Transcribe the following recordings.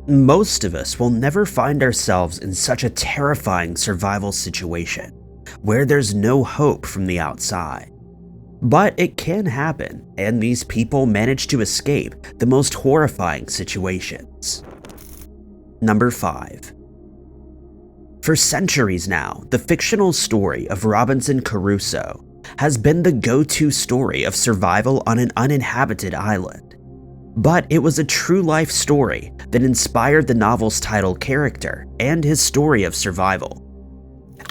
Most of us will never find ourselves in such a terrifying survival situation, where there's no hope from the outside. But it can happen, and these people manage to escape the most horrifying situations. Number 5. For centuries now, the fictional story of Robinson Crusoe has been the go-to story of survival on an uninhabited island. But it was a true life story that inspired the novel's title character and his story of survival.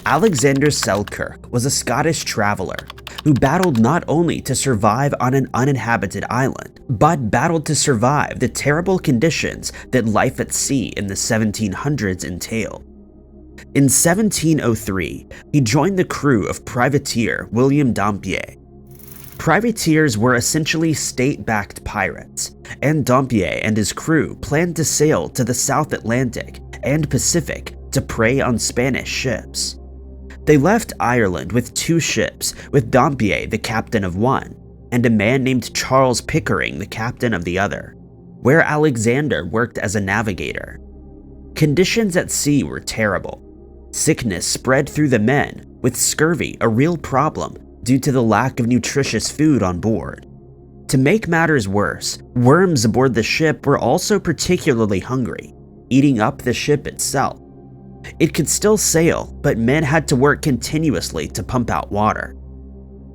Alexander Selkirk was a Scottish traveler who battled not only to survive on an uninhabited island, but battled to survive the terrible conditions that life at sea in the 1700s entailed. In 1703, he joined the crew of privateer William Dampier. Privateers were essentially state-backed pirates, and Dampier and his crew planned to sail to the South Atlantic and Pacific to prey on Spanish ships. They left Ireland with 2 ships, with Dampier the captain of one, and a man named Charles Pickering the captain of the other, where Alexander worked as a navigator. Conditions at sea were terrible. Sickness spread through the men, with scurvy a real problem due to the lack of nutritious food on board. To make matters worse, worms aboard the ship were also particularly hungry, eating up the ship itself. It could still sail, but men had to work continuously to pump out water.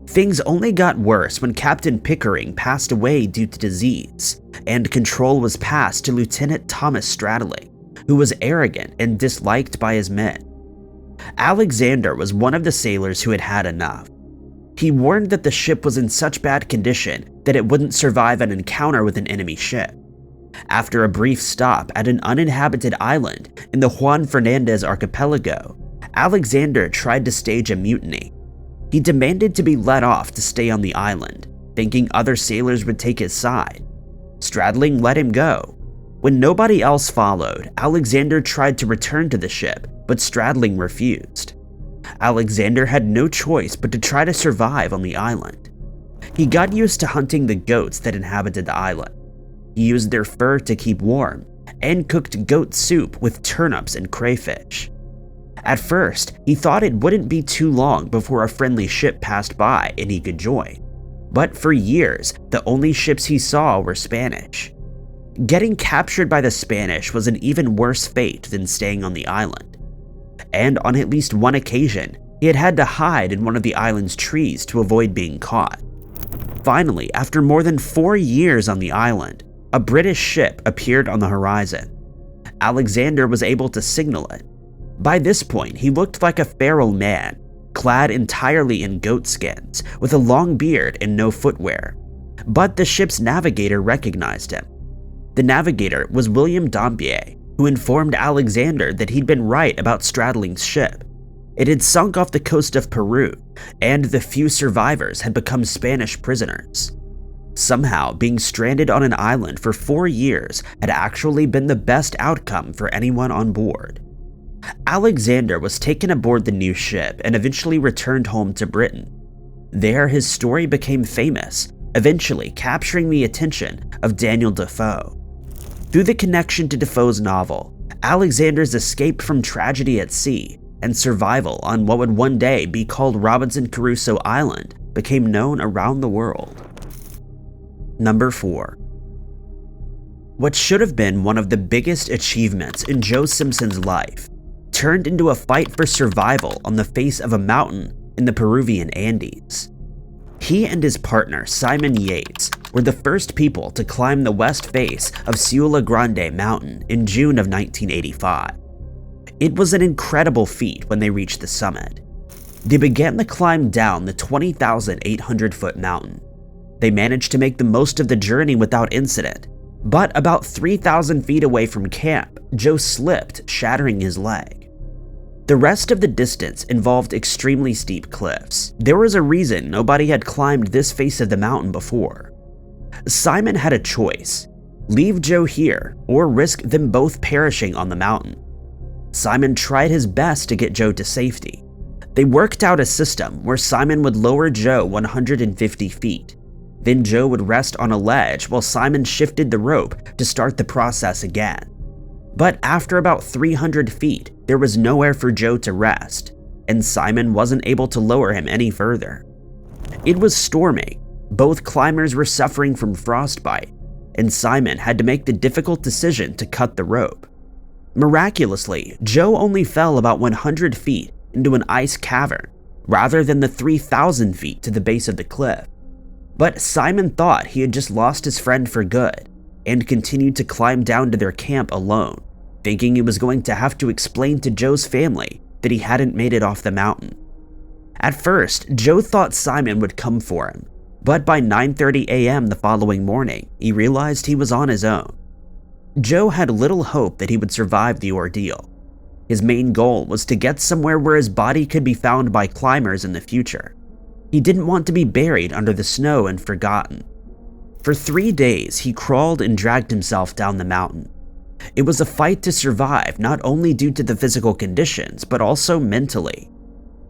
Things only got worse when Captain Pickering passed away due to disease, and control was passed to Lieutenant Thomas Stradley, who was arrogant and disliked by his men. Alexander was one of the sailors who had had enough. He warned that the ship was in such bad condition that it wouldn't survive an encounter with an enemy ship. After a brief stop at an uninhabited island in the Juan Fernandez archipelago, Alexander tried to stage a mutiny. He demanded to be let off to stay on the island, thinking other sailors would take his side. Stradling let him go. When nobody else followed, Alexander tried to return to the ship, but Stradling refused. Alexander had no choice but to try to survive on the island. He got used to hunting the goats that inhabited the island. He used their fur to keep warm, and cooked goat soup with turnips and crayfish. At first, he thought it wouldn't be too long before a friendly ship passed by and he could join. But for years, the only ships he saw were Spanish. Getting captured by the Spanish was an even worse fate than staying on the island. And on at least one occasion, he had to hide in one of the island's trees to avoid being caught. Finally, after more than 4 years on the island, a British ship appeared on the horizon. Alexander was able to signal it. By this point, he looked like a feral man, clad entirely in goat skins, with a long beard and no footwear. But the ship's navigator recognized him. The navigator was William Dampier, who informed Alexander that he'd been right about Stradling's ship. It had sunk off the coast of Peru, and the few survivors had become Spanish prisoners. Somehow, being stranded on an island for 4 years had actually been the best outcome for anyone on board. Alexander was taken aboard the new ship and eventually returned home to Britain. There, his story became famous, eventually capturing the attention of Daniel Defoe. Through the connection to Defoe's novel, Alexander's escape from tragedy at sea and survival on what would one day be called Robinson Crusoe Island became known around the world. Number 4. What should have been one of the biggest achievements in Joe Simpson's life turned into a fight for survival on the face of a mountain in the Peruvian Andes. He and his partner, Simon Yates, were the first people to climb the west face of Ciudad Grande Mountain in June of 1985. It was an incredible feat when they reached the summit. They began the climb down the 20,800-foot mountain. They managed to make the most of the journey without incident, but about 3,000 feet away from camp, Joe slipped, shattering his leg. The rest of the distance involved extremely steep cliffs. There was a reason nobody had climbed this face of the mountain before. Simon had a choice: leave Joe here or risk them both perishing on the mountain. Simon tried his best to get Joe to safety. They worked out a system where Simon would lower Joe 150 feet. Then Joe would rest on a ledge while Simon shifted the rope to start the process again. But after about 300 feet, there was nowhere for Joe to rest, and Simon wasn't able to lower him any further. It was storming, both climbers were suffering from frostbite, and Simon had to make the difficult decision to cut the rope. Miraculously, Joe only fell about 100 feet into an ice cavern, rather than the 3,000 feet to the base of the cliff. But Simon thought he had just lost his friend for good, and continued to climb down to their camp alone, thinking he was going to have to explain to Joe's family that he hadn't made it off the mountain. At first, Joe thought Simon would come for him, but by 9:30 a.m. the following morning, he realized he was on his own. Joe had little hope that he would survive the ordeal. His main goal was to get somewhere where his body could be found by climbers in the future. He didn't want to be buried under the snow and forgotten. For 3 days, he crawled and dragged himself down the mountain. It was a fight to survive, not only due to the physical conditions, but also mentally.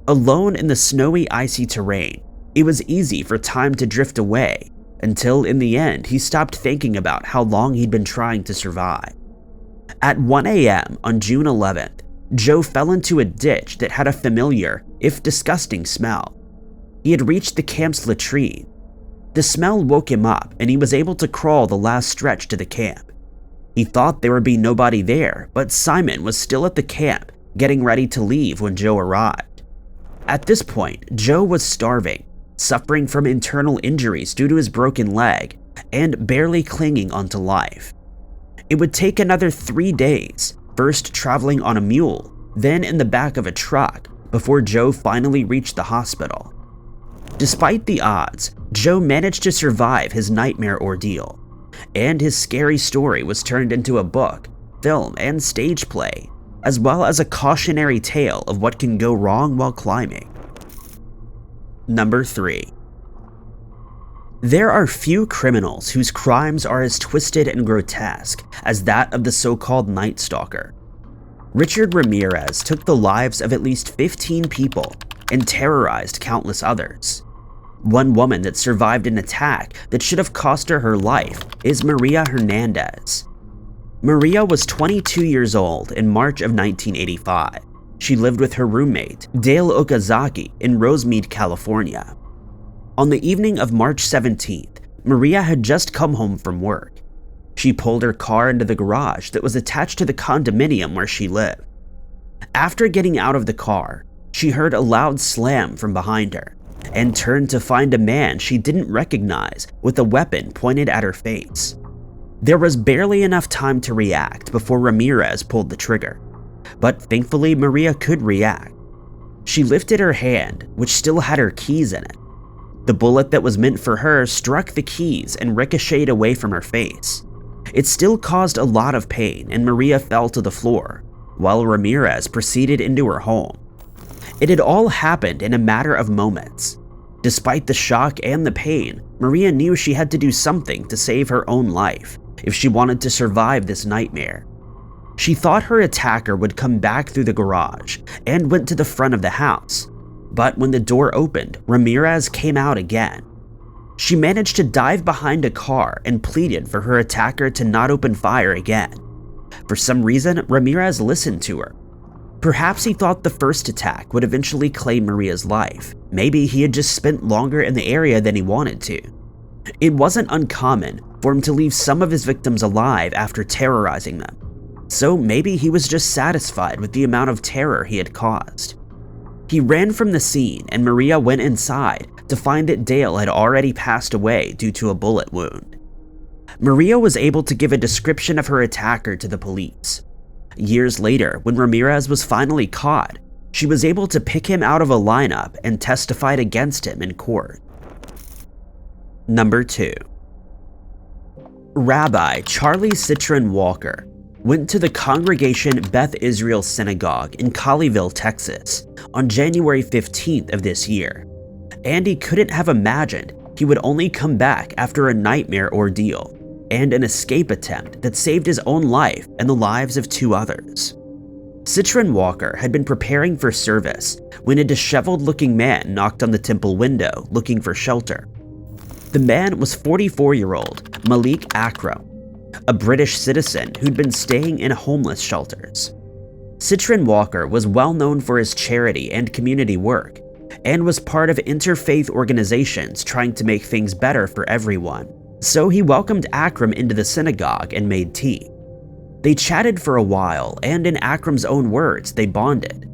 Alone in the snowy, icy terrain, it was easy for time to drift away, until in the end he stopped thinking about how long he'd been trying to survive. At 1 a.m. on June 11th, Joe fell into a ditch that had a familiar, if disgusting, smell. He had reached the camp's latrine. The smell woke him up, and he was able to crawl the last stretch to the camp. He thought there would be nobody there, but Simon was still at the camp, getting ready to leave when Joe arrived. At this point, Joe was starving, suffering from internal injuries due to his broken leg, and barely clinging onto life. It would take another 3 days, first traveling on a mule, then in the back of a truck, before Joe finally reached the hospital. Despite the odds, Joe managed to survive his nightmare ordeal, and his scary story was turned into a book, film, and stage play, as well as a cautionary tale of what can go wrong while climbing. Number 3. There are few criminals whose crimes are as twisted and grotesque as that of the so-called Night Stalker. Richard Ramirez took the lives of at least 15 people and terrorized countless others. One woman that survived an attack that should have cost her her life is Maria Hernandez. Maria was 22 years old in March of 1985. She lived with her roommate, Dale Okazaki, in Rosemead, California. On the evening of March 17th, Maria had just come home from work. She pulled her car into the garage that was attached to the condominium where she lived. After getting out of the car, she heard a loud slam from behind her and turned to find a man she didn't recognize with a weapon pointed at her face. There was barely enough time to react before Ramirez pulled the trigger, but thankfully Maria could react. She lifted her hand, which still had her keys in it. The bullet that was meant for her struck the keys and ricocheted away from her face. It still caused a lot of pain, and Maria fell to the floor, while Ramirez proceeded into her home. It had all happened in a matter of moments. Despite the shock and the pain, Maria knew she had to do something to save her own life if she wanted to survive this nightmare. She thought her attacker would come back through the garage and went to the front of the house, but when the door opened, Ramirez came out again. She managed to dive behind a car and pleaded for her attacker to not open fire again. For some reason, Ramirez listened to her. Perhaps he thought the first attack would eventually claim Maria's life. Maybe he had just spent longer in the area than he wanted to. It wasn't uncommon for him to leave some of his victims alive after terrorizing them, so maybe he was just satisfied with the amount of terror he had caused. He ran from the scene, and Maria went inside to find that Dale had already passed away due to a bullet wound. Maria was able to give a description of her attacker to the police. Years later, when Ramirez was finally caught, she was able to pick him out of a lineup and testified against him in court. Number 2. Rabbi Charlie Citron Walker went to the Congregation Beth Israel Synagogue in Colleyville, Texas, on January 15th of this year, and he couldn't have imagined he would only come back after a nightmare ordeal and an escape attempt that saved his own life and the lives of 2 others. Citron Walker had been preparing for service when a disheveled-looking man knocked on the temple window looking for shelter. The man was 44-year-old Malik Akram. a British citizen who'd been staying in homeless shelters. Citrin Walker was well known for his charity and community work, and was part of interfaith organizations trying to make things better for everyone. So he welcomed Akram into the synagogue and made tea. They chatted for a while, and in Akram's own words, they bonded.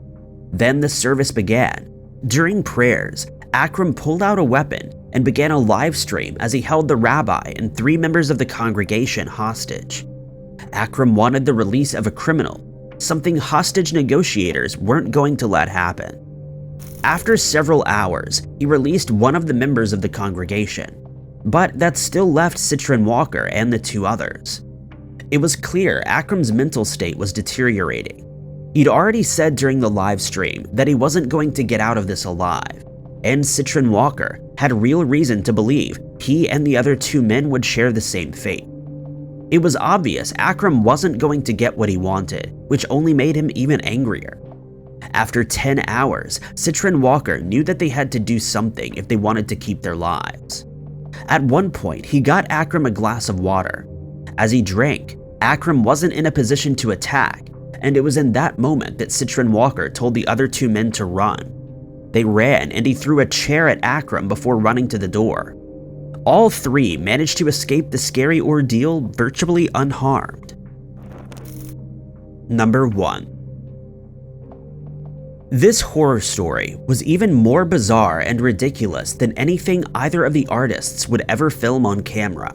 Then the service began. During prayers, Akram pulled out a weapon and began a live stream as he held the rabbi and 3 members of the congregation hostage. Akram wanted the release of a criminal, something hostage negotiators weren't going to let happen. After several hours, he released one of the members of the congregation, but that still left Citrin Walker and the 2 others. It was clear Akram's mental state was deteriorating. He'd already said during the live stream that he wasn't going to get out of this alive, and Citrin Walker had real reason to believe he and the other 2 men would share the same fate. It was obvious Akram wasn't going to get what he wanted, which only made him even angrier. After 10 hours, Citrin Walker knew that they had to do something if they wanted to keep their lives. At one point, he got Akram a glass of water. As he drank, Akram wasn't in a position to attack, and it was in that moment that Citrin Walker told the other 2 men to run. They ran, and he threw a chair at Akram before running to the door. All 3 managed to escape the scary ordeal virtually unharmed. Number 1. This horror story was even more bizarre and ridiculous than anything either of the artists would ever film on camera.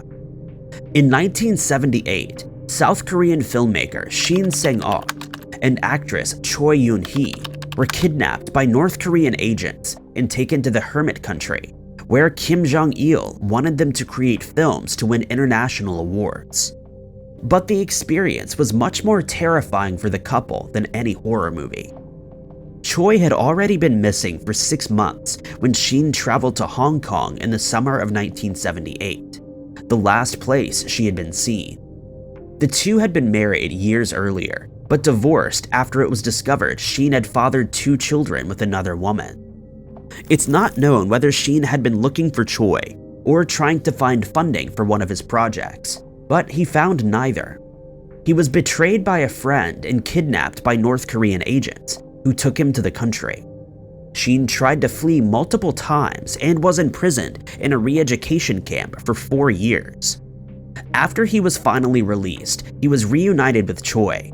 In 1978, South Korean filmmaker Shin Sang-ok and actress Choi Yoon-hee were kidnapped by North Korean agents and taken to the Hermit Country, where Kim Jong-il wanted them to create films to win international awards. But the experience was much more terrifying for the couple than any horror movie. Choi had already been missing for 6 months when Shin traveled to Hong Kong in the summer of 1978, the last place she had been seen. The 2 had been married years earlier, but divorced after it was discovered Shin had fathered 2 children with another woman. It's not known whether Shin had been looking for Choi or trying to find funding for one of his projects, but he found neither. He was betrayed by a friend and kidnapped by North Korean agents, who took him to the country. Shin tried to flee multiple times and was imprisoned in a re-education camp for 4 years. After he was finally released, he was reunited with Choi.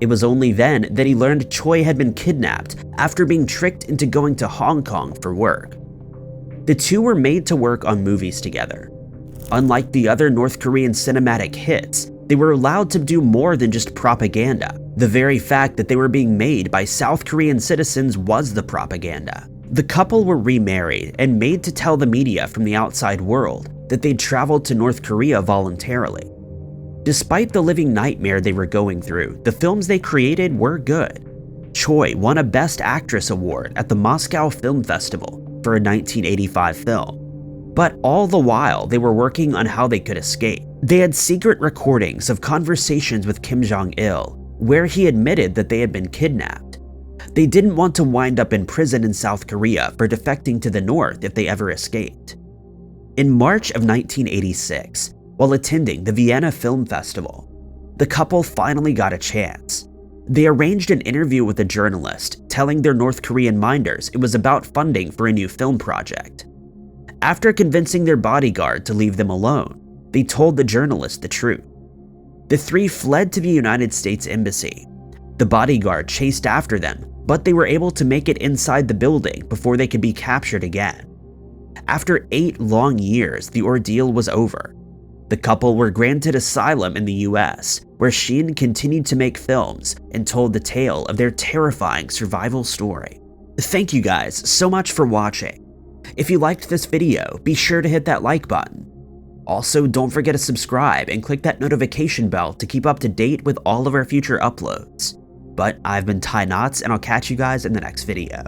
It was only then that he learned Choi had been kidnapped after being tricked into going to Hong Kong for work. The 2 were made to work on movies together. Unlike the other North Korean cinematic hits, they were allowed to do more than just propaganda. The very fact that they were being made by South Korean citizens was the propaganda. The couple were remarried and made to tell the media from the outside world that they'd traveled to North Korea voluntarily. Despite the living nightmare they were going through, the films they created were good. Choi won a Best Actress award at the Moscow Film Festival for a 1985 film. But all the while, they were working on how they could escape. They had secret recordings of conversations with Kim Jong-il, where he admitted that they had been kidnapped. They didn't want to wind up in prison in South Korea for defecting to the North if they ever escaped. In March of 1986, while attending the Vienna Film Festival, the couple finally got a chance. They arranged an interview with a journalist, telling their North Korean minders it was about funding for a new film project. After convincing their bodyguard to leave them alone, they told the journalist the truth. The 3 fled to the United States Embassy. The bodyguard chased after them, but they were able to make it inside the building before they could be captured again. After 8 long years, the ordeal was over. The couple were granted asylum in the US, where Shin continued to make films and told the tale of their terrifying survival story. Thank you guys so much for watching. If you liked this video, be sure to hit that like button. Also, don't forget to subscribe and click that notification bell to keep up to date with all of our future uploads. But I've been Ty Knots, and I'll catch you guys in the next video.